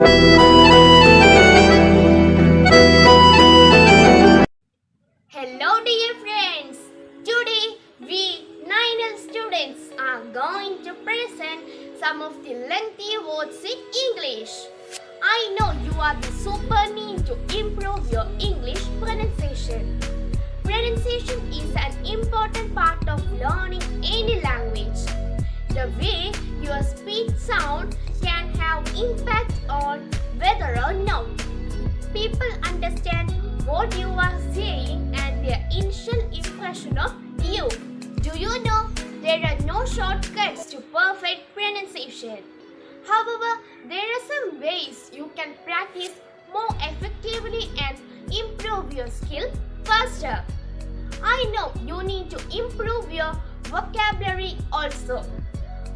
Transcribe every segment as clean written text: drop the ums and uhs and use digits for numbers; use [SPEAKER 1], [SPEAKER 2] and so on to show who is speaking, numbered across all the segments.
[SPEAKER 1] Hello, dear friends. Today, we 9L students are going to present some of the lengthy words in English. I know you are the super need to improve your English pronunciation. Pronunciation is an important part of learning any language. The way your speech sound can have impact on whether or not people understand what you are saying and their initial impression of you. Do you know there are no shortcuts to perfect pronunciation? However, there are some ways you can practice more effectively and improve your skill faster. I know you need to improve your vocabulary also.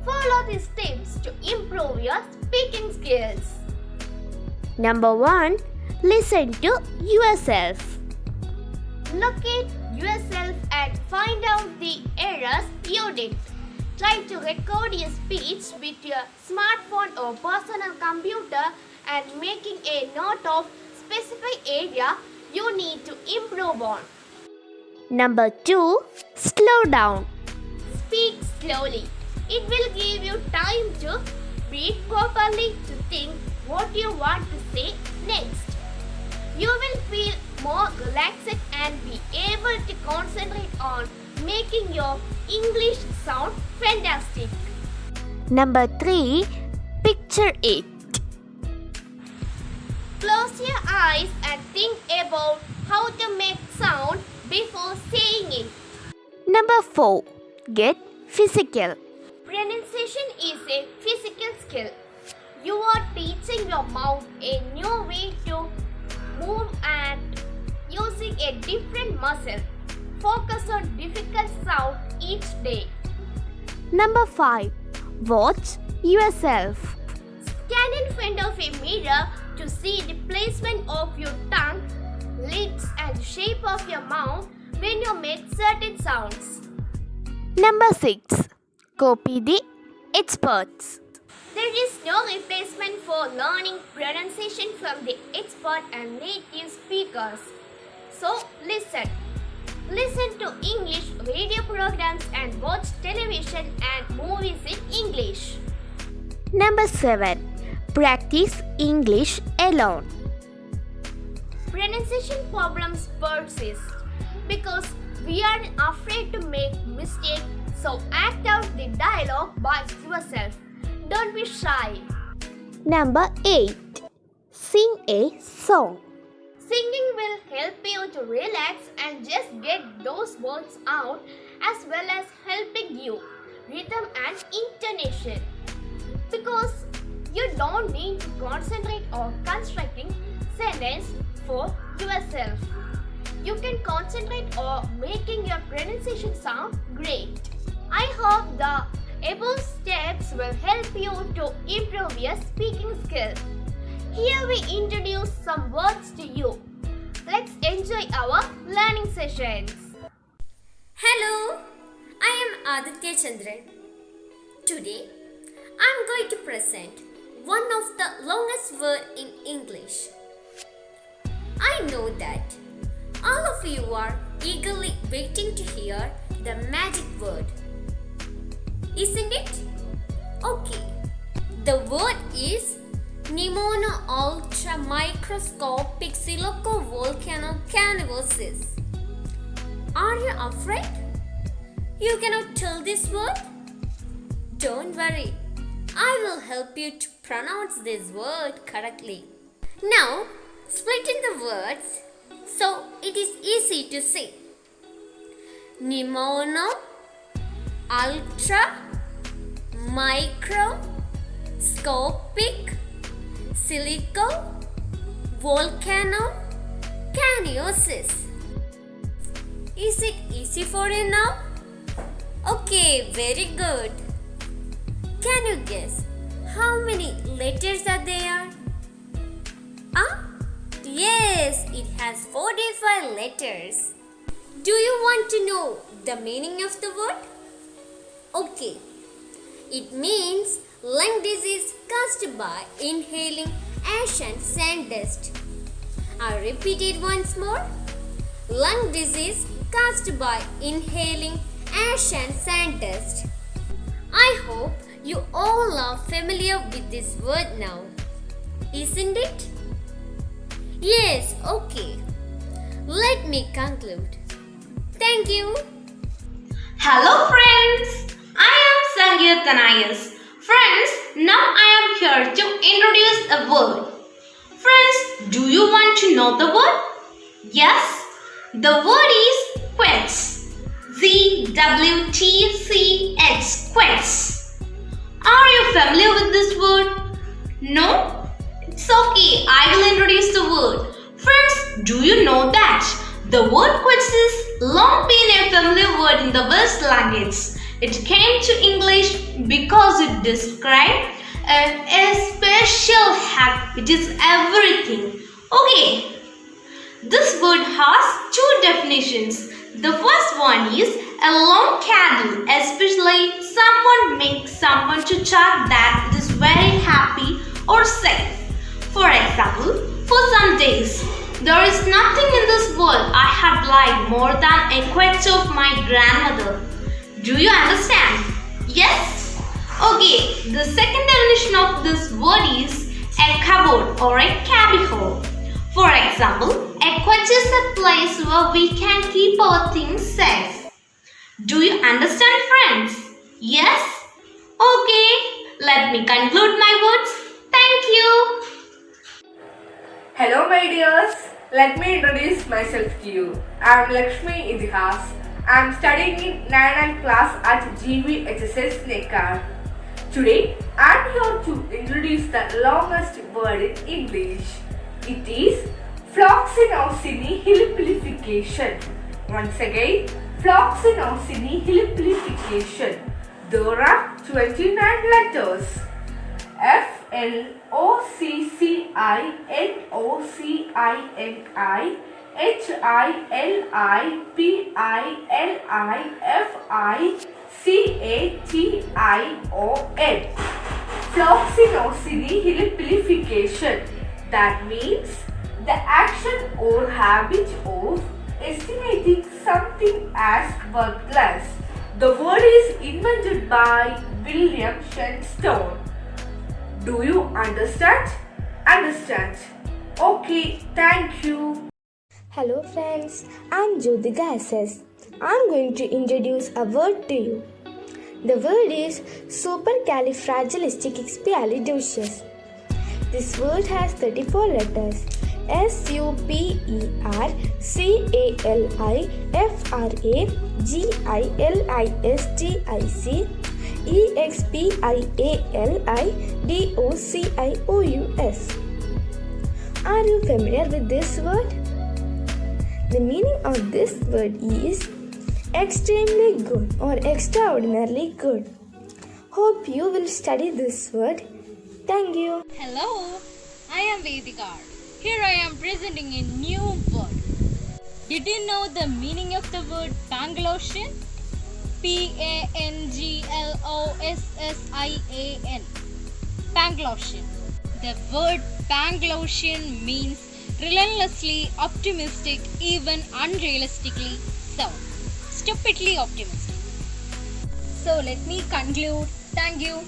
[SPEAKER 1] Follow these tips to improve your speaking skills.
[SPEAKER 2] Number 1. Listen to yourself.
[SPEAKER 1] Look at yourself and find out the errors you did. Try to record your speech with your smartphone or personal computer and making a note of specific area you need to improve on.
[SPEAKER 2] Number 2. Slow down.
[SPEAKER 1] Speak slowly. It will give you time to breathe properly to think what you want to say next. You will feel more relaxed and be able to concentrate on making your English sound fantastic.
[SPEAKER 2] Number 3. Picture it.
[SPEAKER 1] Close your eyes and think about how to make sound before saying it.
[SPEAKER 2] Number 4. Get physical.
[SPEAKER 1] Pronunciation is a physical skill. You are teaching your mouth a new way to move and using a different muscle. Focus on difficult sound each day.
[SPEAKER 2] Number 5. Watch yourself.
[SPEAKER 1] Stand in front of a mirror to see the placement of your tongue, lips and shape of your mouth when you make certain sounds.
[SPEAKER 2] Number 6. Copy the experts.
[SPEAKER 1] There is no replacement for learning pronunciation from the expert and native speakers. So listen. Listen to English radio programs and watch television and movies in English.
[SPEAKER 2] Number 7. Practice English alone.
[SPEAKER 1] Pronunciation problems persist because we are afraid to make mistakes, so act out the dialogue by yourself. Don't be shy.
[SPEAKER 2] Number 8. Sing a song.
[SPEAKER 1] Singing will help you to relax and just get those words out as well as helping you rhythm and intonation. Because you don't need to concentrate on constructing sentence for yourself. You can concentrate on making your pronunciation sound great. I hope the above steps will help you to improve your speaking skill. Here we introduce some words to you. Let's enjoy our learning sessions.
[SPEAKER 3] Hello, I am Aditya Chandran. Today, I'm going to present one of the longest words in English. I know that all of you are eagerly waiting to hear the magic word. Isn't it? Okay. The word is Pneumono ultra microscopic silicovolcanoconvulsus. Are you afraid? You cannot tell this word? Don't worry. I will help you to pronounce this word correctly. Now, split in the words so it is easy to say. Pneumono ultra microscopic silicovolcanoconvulsus. Is it easy for you now? Okay, very good. Can you guess how many letters are there? Yes, it has 45 letters. Do you want to know the meaning of the word? Okay. It means lung disease caused by inhaling ash and sand dust. I repeat it once more. Lung disease caused by inhaling ash and sand dust. I hope you all are familiar with this word now, isn't it? Yes, okay. Let me conclude. Thank you.
[SPEAKER 1] Hello friends, I am Sangeeta Tanayas. Friends, now I am here to introduce a word. Friends, do you want to know the word? Yes, the word is quench. Z-W-T-C-H, quench. Are you familiar with this word? No? It's okay, I will introduce the word. Friends, do you know that the word quench has long been a familiar word in the Welsh language? It came to English because it described a special act which is everything. Okay, this word has two definitions. The first one is a long candle, especially someone makes someone to talk that it is very happy or safe. For example, for some days, there is nothing in this world I had liked more than a quench of my grandmother. Do you understand? Yes? Okay, the second definition of this word is a cupboard or a cubbyhole. For example, a quench is a place where we can keep our things safe. Do you understand, friends? Yes? Okay, let me conclude my words. Thank you.
[SPEAKER 4] Hello my dears, let me introduce myself to you. I am Lakshmi Idihas. I am studying in 9th class at GVHSS Neckar. Today I am here to introduce the longest word in English. It is floxinosinihilipilification. Once again, floxinosinihilipilification. There are 29 letters. FLOXINOCINIHILIPILIFICATION. Floxinosinihilipilification. That means the action or habit of estimating something as worthless. The word is invented by William Shenstone. Do you understand? Understand. Okay, thank you.
[SPEAKER 2] Hello friends, I'm Jyotika SS. I'm going to introduce a word to you. The word is supercalifragilisticexpialidocious. This word has 34 letters. SUPERCALIFRAGISTICEXPIALIDOCIOUS. Are you familiar with this word? The meaning of this word is extremely good or extraordinarily good. Hope you will study this word. Thank you.
[SPEAKER 5] Hello, I am Vedikar. Here I am presenting a new word. Did you know the meaning of the word Panglossian? Panglossian. Panglossian. The word Panglossian means relentlessly optimistic, even unrealistically so. Stupidly optimistic. So let me conclude. Thank you.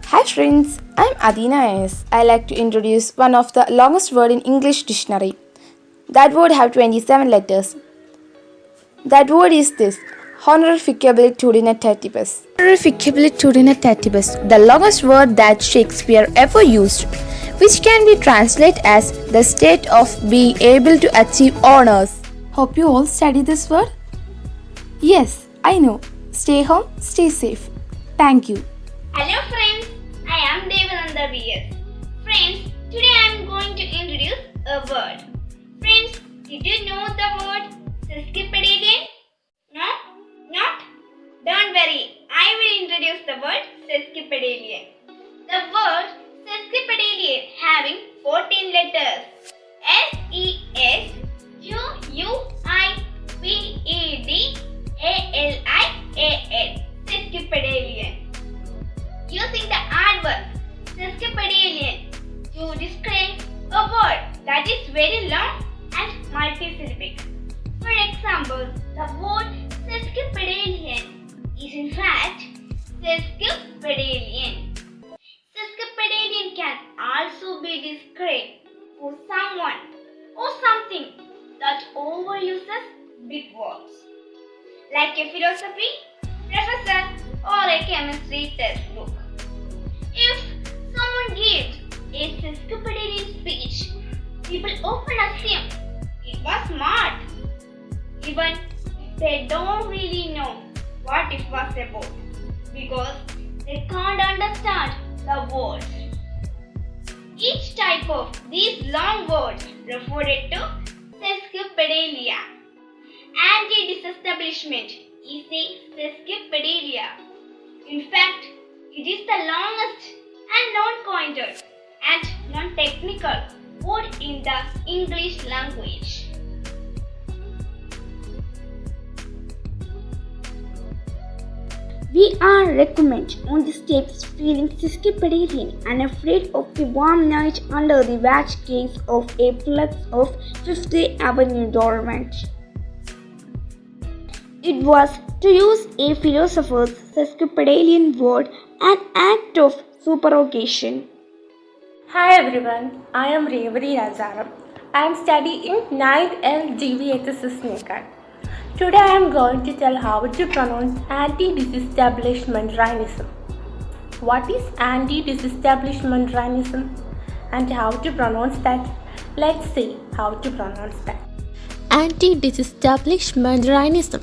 [SPEAKER 6] Hi friends, I'm Adina S. I like to introduce one of the longest word in English dictionary. That word have 27 letters. That word is this: honorificabilitudinatibus. Honorificabilitudinatibus, the longest word that Shakespeare ever used, which can be translated as the state of being able to achieve honors. Hope you all study this word. Yes, I know. Stay home, stay safe. Thank you.
[SPEAKER 1] Hello friends, I am Devananda VS. Friends, today I am going to introduce a word. Friends, did you know the word sesquipedalian? No? Not? Don't worry, I will introduce the word sesquipedalian. The word sesquipedalian having 14 letters. SESQUIPEDALIAN. Sesquipedalian. Using the adverb sesquipedalian to describe very long and multisyllabic. For example, the word sesquipedalian is in fact sesquipedalian. Sesquipedalian can also be described for someone or something that overuses big words, like a philosophy professor or a chemistry textbook. If someone gives a sesquipedalian speech, people often assume it was smart, even if they don't really know what it was about, because they can't understand the words. Each type of these long words referred to sesquipedalia. Anti-disestablishment is a sesquipedalia. In fact, it is the longest and non-pointed and non-technical word in the English language.
[SPEAKER 2] We are recommend on the steps feeling sesquipedalian and afraid of the warm night under the watch gates of a flux of Fifth Avenue dormant. It was, to use a philosopher's sesquipedalian word, an act of supererogation.
[SPEAKER 7] Hi everyone, I am Revari Rajaram. I am studying 9th L GVHSS Nekad. Today I am going to tell how to pronounce anti-disestablishmentarianism. What is anti-disestablishmentarianism and how to pronounce that? Let's see how to pronounce that.
[SPEAKER 8] Anti-disestablishmentarianism.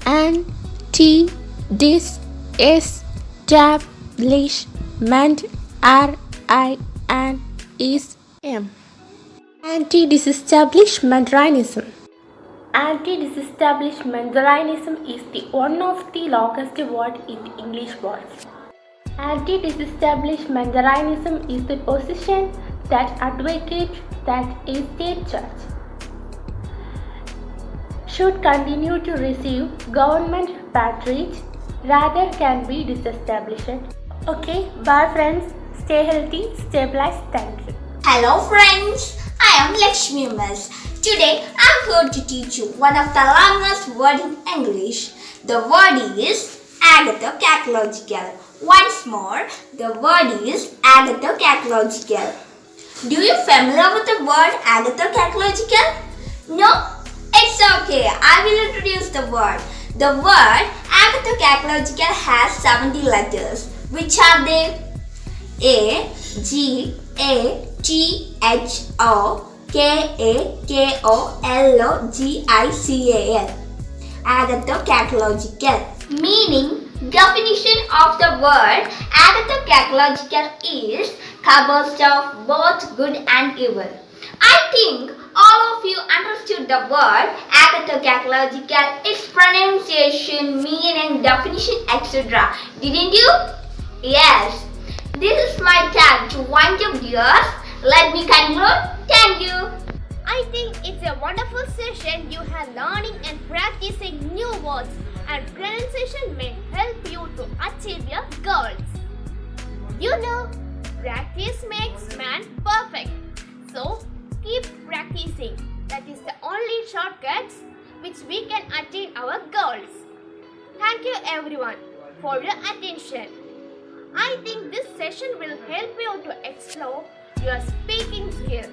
[SPEAKER 8] Anti-disestablishmentarianism. Anti-disestablishmentarianism.
[SPEAKER 7] Anti-disestablishmentarianism is the one of the longest word in the English words. Anti-disestablishmentarianism is the position that advocates that a state church should continue to receive government patronage rather can be disestablished. Okay, bye friends. Stay healthy, stay blessed. Thank you.
[SPEAKER 9] Hello friends, I am Lakshmi Miss. Today I am here to teach you one of the longest words in English. The word is agathocatalogical. Once more, the word is agathocatalogical. Do you familiar with the word agathocatalogical? No? It's okay, I will introduce the word. The word agathocatalogical has 70 letters. Which are they? A, G, A, T, H, O, K, A, K, O, L, O, G, I, C, A, L. Agathocatalogical. Meaning, definition of the word agathocatalogical is composed of both good and evil. I think all of you understood the word agathocatalogical, its pronunciation, meaning, definition, etc. Didn't you? Yes. This is my time to wind up, dears. Let me conclude. Thank you.
[SPEAKER 1] I think it's a wonderful session. You have learning and practicing new words, and pronunciation may help you to achieve your goals. You know, practice makes man perfect. So keep practicing. That is the only shortcuts which we can attain our goals. Thank you everyone for your attention. I think this session will help you to explore your speaking skill.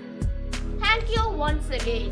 [SPEAKER 1] Thank you once again.